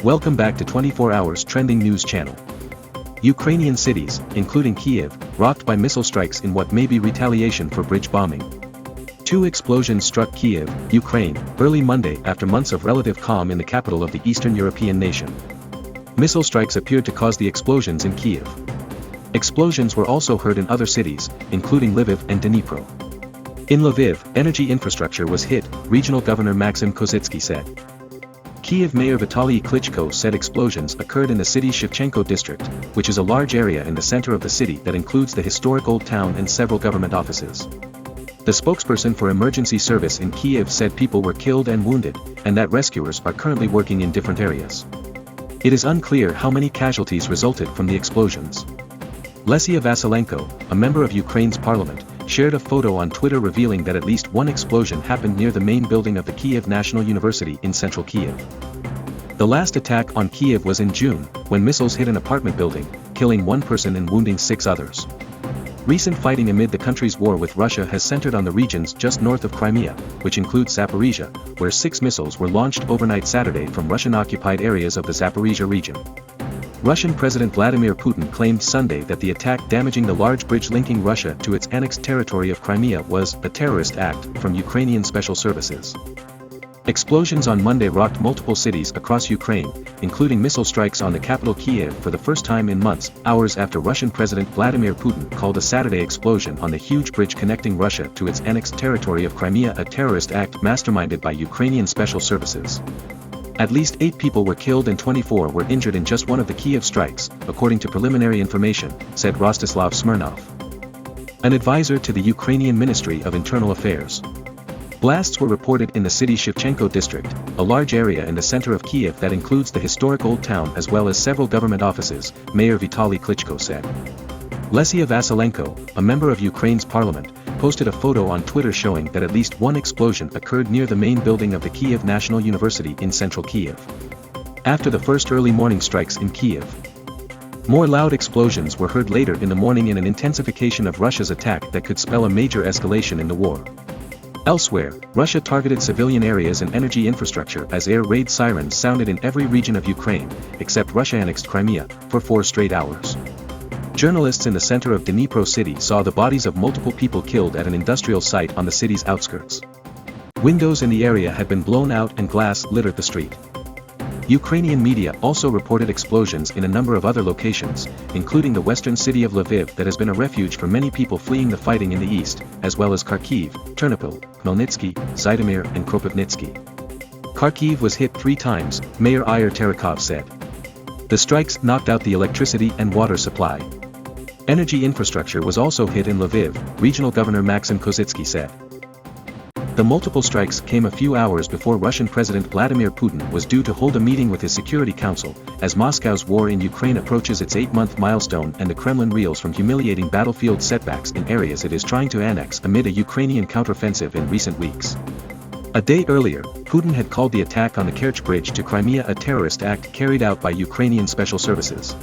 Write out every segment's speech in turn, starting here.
Welcome back to 24 Hours Trending News Channel. Ukrainian cities, including Kyiv, rocked by missile strikes in what may be retaliation for bridge bombing. 2 explosions struck Kyiv, Ukraine, early Monday after months of relative calm in the capital of the Eastern European nation. Missile strikes appeared to cause the explosions in Kyiv. Explosions were also heard in other cities, including Lviv and Dnipro. In Lviv, energy infrastructure was hit, Regional Governor Maxim Kozytsky said. Kyiv Mayor Vitaly Klitschko said explosions occurred in the city's Shevchenko district, which is a large area in the center of the city that includes the historic old town and several government offices. The spokesperson for emergency service in Kyiv said people were killed and wounded, and that rescuers are currently working in different areas. It is unclear how many casualties resulted from the explosions. Lesia Vasilenko, a member of Ukraine's parliament, shared a photo on Twitter revealing that at least one explosion happened near the main building of the Kyiv National University in central Kyiv. The last attack on Kyiv was in June, when missiles hit an apartment building, killing 1 person and wounding 6 others. Recent fighting amid the country's war with Russia has centered on the regions just north of Crimea, which includes Zaporizhia, where 6 missiles were launched overnight Saturday from Russian-occupied areas of the Zaporizhia region. Russian President Vladimir Putin claimed Sunday that the attack damaging the large bridge linking Russia to its annexed territory of Crimea was a terrorist act from Ukrainian special services. Explosions on Monday rocked multiple cities across Ukraine, including missile strikes on the capital Kyiv for the first time in months, hours after Russian President Vladimir Putin called a Saturday explosion on the huge bridge connecting Russia to its annexed territory of Crimea a terrorist act masterminded by Ukrainian special services. At least 8 people were killed and 24 were injured in just one of the Kyiv strikes, according to preliminary information, said Rostislav Smirnov, an advisor to the Ukrainian Ministry of Internal Affairs. Blasts were reported in the city's Shevchenko district, a large area in the center of Kyiv that includes the historic old town as well as several government offices, Mayor Vitaly Klitschko said. Lesia Vasilenko, a member of Ukraine's parliament, posted a photo on Twitter showing that at least 1 explosion occurred near the main building of the Kyiv National University in central Kyiv. After the first early morning strikes in Kyiv, more loud explosions were heard later in the morning in an intensification of Russia's attack that could spell a major escalation in the war. Elsewhere, Russia targeted civilian areas and energy infrastructure as air raid sirens sounded in every region of Ukraine, except Russia-annexed Crimea, for 4 straight hours. Journalists in the center of Dnipro city saw the bodies of multiple people killed at an industrial site on the city's outskirts. Windows in the area had been blown out and glass littered the street. Ukrainian media also reported explosions in a number of other locations, including the western city of Lviv that has been a refuge for many people fleeing the fighting in the east, as well as Kharkiv, Ternopil, Khmelnytsky, Zhytomyr and Kropivnitsky. Kharkiv was hit 3 times, Mayor Igor Terekov said. The strikes knocked out the electricity and water supply. Energy infrastructure was also hit in Lviv, Regional Governor Maxim Kozytsky said. The multiple strikes came a few hours before Russian President Vladimir Putin was due to hold a meeting with his Security Council, as Moscow's war in Ukraine approaches its 8-month milestone and the Kremlin reels from humiliating battlefield setbacks in areas it is trying to annex amid a Ukrainian counteroffensive in recent weeks. A day earlier, Putin had called the attack on the Kerch Bridge to Crimea a terrorist act carried out by Ukrainian special services.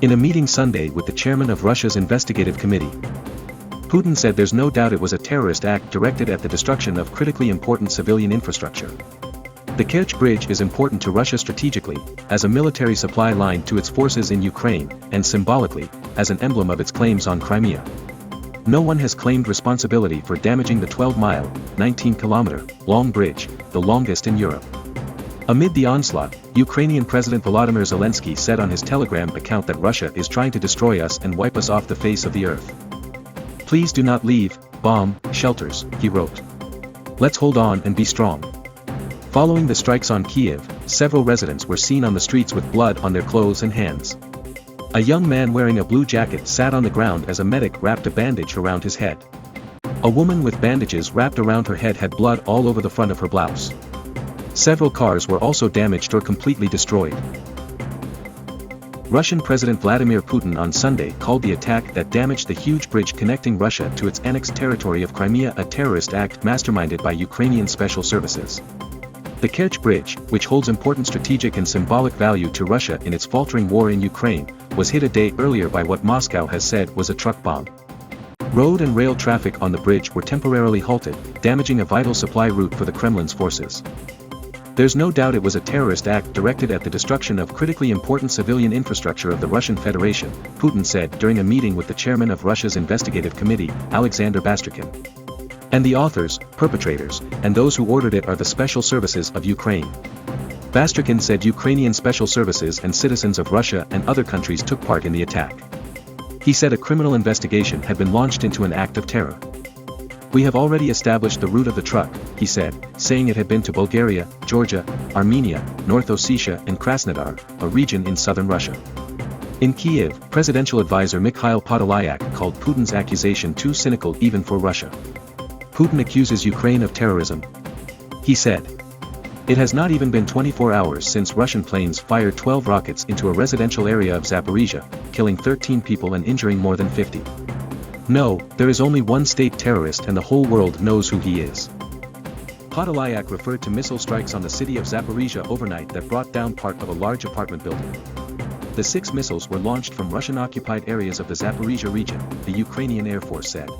In a meeting Sunday with the chairman of Russia's Investigative committee, Putin said there's no doubt it was a terrorist act directed at the destruction of critically important civilian infrastructure. The Kerch Bridge is important to Russia strategically, as a military supply line to its forces in Ukraine, and symbolically, as an emblem of its claims on Crimea. No one has claimed responsibility for damaging the 12-mile, 19-kilometer, long bridge, the longest in Europe. Amid the onslaught, Ukrainian President Volodymyr Zelensky said on his Telegram account that Russia is trying to destroy us and wipe us off the face of the earth. Please do not leave, bomb, shelters, he wrote. Let's hold on and be strong. Following the strikes on Kyiv, several residents were seen on the streets with blood on their clothes and hands. A young man wearing a blue jacket sat on the ground as a medic wrapped a bandage around his head. A woman with bandages wrapped around her head had blood all over the front of her blouse. Several cars were also damaged or completely destroyed. Russian President Vladimir Putin on Sunday called the attack that damaged the huge bridge connecting Russia to its annexed territory of Crimea a terrorist act masterminded by Ukrainian special services. The Kerch Bridge, which holds important strategic and symbolic value to Russia in its faltering war in Ukraine, was hit a day earlier by what Moscow has said was a truck bomb. Road and rail traffic on the bridge were temporarily halted, damaging a vital supply route for the Kremlin's forces. There's no doubt it was a terrorist act directed at the destruction of critically important civilian infrastructure of the Russian Federation, Putin said during a meeting with the chairman of Russia's Investigative Committee, Alexander Bastrykin. And the authors, perpetrators, and those who ordered it are the special services of Ukraine. Bastrykin said Ukrainian special services and citizens of Russia and other countries took part in the attack. He said a criminal investigation had been launched into an act of terror. We have already established the route of the truck, he said, saying it had been to Bulgaria, Georgia, Armenia, North Ossetia and Krasnodar, a region in southern Russia. In Kyiv, presidential advisor Mikhail Podolyak called Putin's accusation too cynical even for Russia. Putin accuses Ukraine of terrorism. He said, "It has not even been 24 hours since Russian planes fired 12 rockets into a residential area of Zaporizhia, killing 13 people and injuring more than 50. No, there is only one state terrorist and the whole world knows who he is." Podolyak referred to missile strikes on the city of Zaporizhia overnight that brought down part of a large apartment building. The 6 missiles were launched from Russian-occupied areas of the Zaporizhia region, the Ukrainian Air Force said.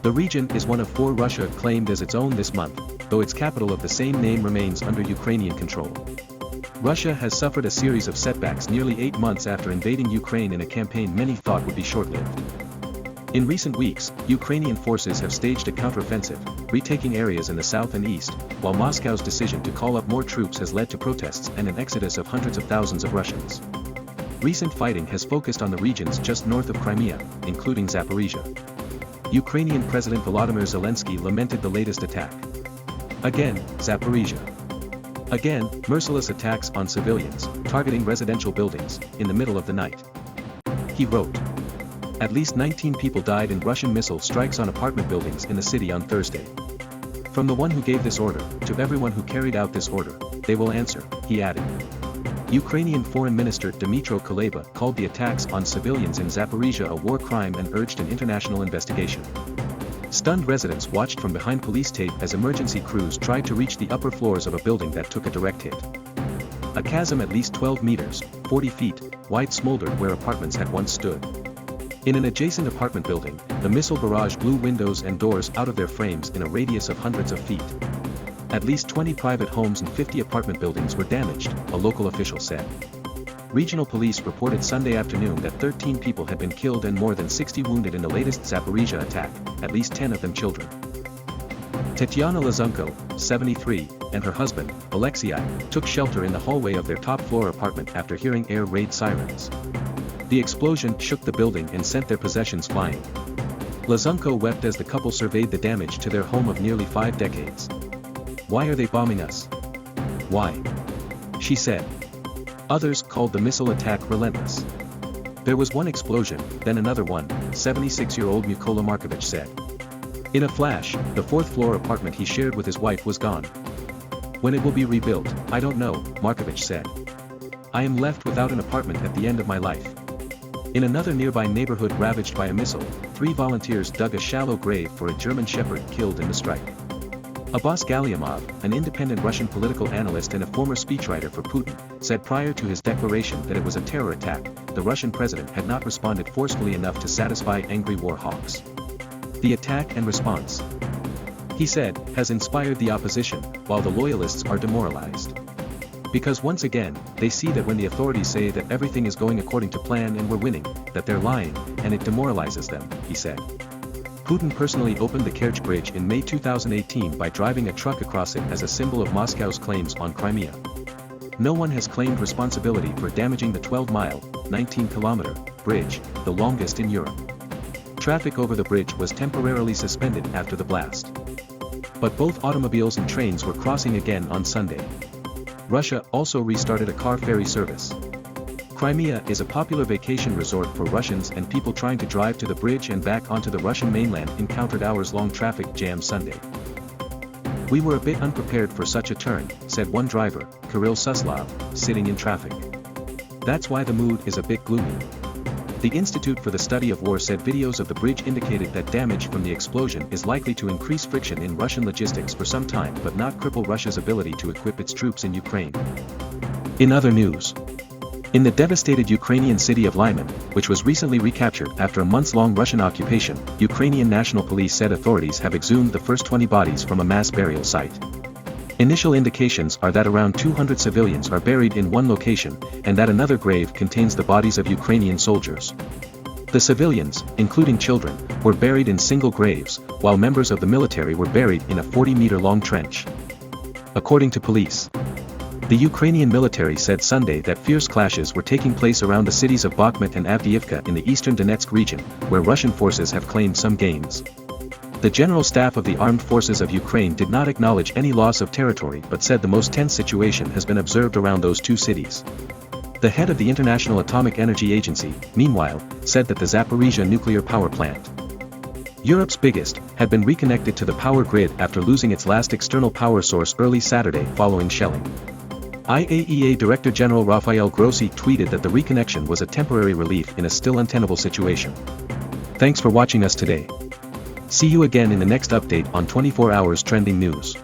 The region is one of 4 Russia claimed as its own this month, though its capital of the same name remains under Ukrainian control. Russia has suffered a series of setbacks nearly 8 months after invading Ukraine in a campaign many thought would be short-lived. In recent weeks, Ukrainian forces have staged a counteroffensive, retaking areas in the south and east, while Moscow's decision to call up more troops has led to protests and an exodus of hundreds of thousands of Russians. Recent fighting has focused on the regions just north of Crimea, including Zaporizhia. Ukrainian President Volodymyr Zelensky lamented the latest attack. Again, Zaporizhia. Again, merciless attacks on civilians, targeting residential buildings, in the middle of the night. He wrote, "At least 19 people died in Russian missile strikes on apartment buildings in the city on Thursday. From the one who gave this order, to everyone who carried out this order, they will answer," he added. Ukrainian Foreign Minister Dmytro Kuleba called the attacks on civilians in Zaporizhia a war crime and urged an international investigation. Stunned residents watched from behind police tape as emergency crews tried to reach the upper floors of a building that took a direct hit. A chasm at least 12 meters, 40 feet, wide smoldered where apartments had once stood. In an adjacent apartment building, the missile barrage blew windows and doors out of their frames in a radius of hundreds of feet. At least 20 private homes and 50 apartment buildings were damaged, a local official said. Regional police reported Sunday afternoon that 13 people had been killed and more than 60 wounded in the latest Zaporizhia attack, at least 10 of them children. Tetiana Lazunko, 73, and her husband, Alexei, took shelter in the hallway of their top-floor apartment after hearing air raid sirens. The explosion shook the building and sent their possessions flying. Lazunko wept as the couple surveyed the damage to their home of nearly 5 decades. "Why are they bombing us? Why?" she said. Others called the missile attack relentless. "There was one explosion, then another one," 76-year-old Mykola Markovich said. In a flash, the 4th-floor apartment he shared with his wife was gone. "When it will be rebuilt, I don't know," Markovich said. "I am left without an apartment at the end of my life." In another nearby neighborhood ravaged by a missile, 3 volunteers dug a shallow grave for a German shepherd killed in the strike. Abbas Galyamov, an independent Russian political analyst and a former speechwriter for Putin, said prior to his declaration that it was a terror attack, the Russian president had not responded forcefully enough to satisfy angry war hawks. "The attack and response," he said, "has inspired the opposition, while the loyalists are demoralized. Because once again, they see that when the authorities say that everything is going according to plan and we're winning, that they're lying, and it demoralizes them," he said. Putin personally opened the Kerch Bridge in May 2018 by driving a truck across it as a symbol of Moscow's claims on Crimea. No one has claimed responsibility for damaging the 12-mile, 19-kilometer, bridge, the longest in Europe. Traffic over the bridge was temporarily suspended after the blast. But both automobiles and trains were crossing again on Sunday. Russia also restarted a car ferry service. Crimea is a popular vacation resort for Russians, and people trying to drive to the bridge and back onto the Russian mainland encountered hours-long traffic jam Sunday. "We were a bit unprepared for such a turn," said one driver, Kirill Suslov, sitting in traffic. "That's why the mood is a bit gloomy." The Institute for the Study of War said videos of the bridge indicated that damage from the explosion is likely to increase friction in Russian logistics for some time but not cripple Russia's ability to equip its troops in Ukraine. In other news, in the devastated Ukrainian city of Lyman, which was recently recaptured after a months-long Russian occupation, Ukrainian National Police said authorities have exhumed the first 20 bodies from a mass burial site. Initial indications are that around 200 civilians are buried in one location, and that another grave contains the bodies of Ukrainian soldiers. The civilians, including children, were buried in single graves, while members of the military were buried in a 40-meter-long trench. According to police, the Ukrainian military said Sunday that fierce clashes were taking place around the cities of Bakhmut and Avdiivka in the eastern Donetsk region, where Russian forces have claimed some gains. The General Staff of the Armed Forces of Ukraine did not acknowledge any loss of territory but said the most tense situation has been observed around those two cities. The head of the International Atomic Energy Agency, meanwhile, said that the Zaporizhzhia nuclear power plant, Europe's biggest, had been reconnected to the power grid after losing its last external power source early Saturday following shelling. IAEA Director General Rafael Grossi tweeted that the reconnection was a temporary relief in a still untenable situation. Thanks for watching us today. See you again in the next update on 24 Hours Trending News.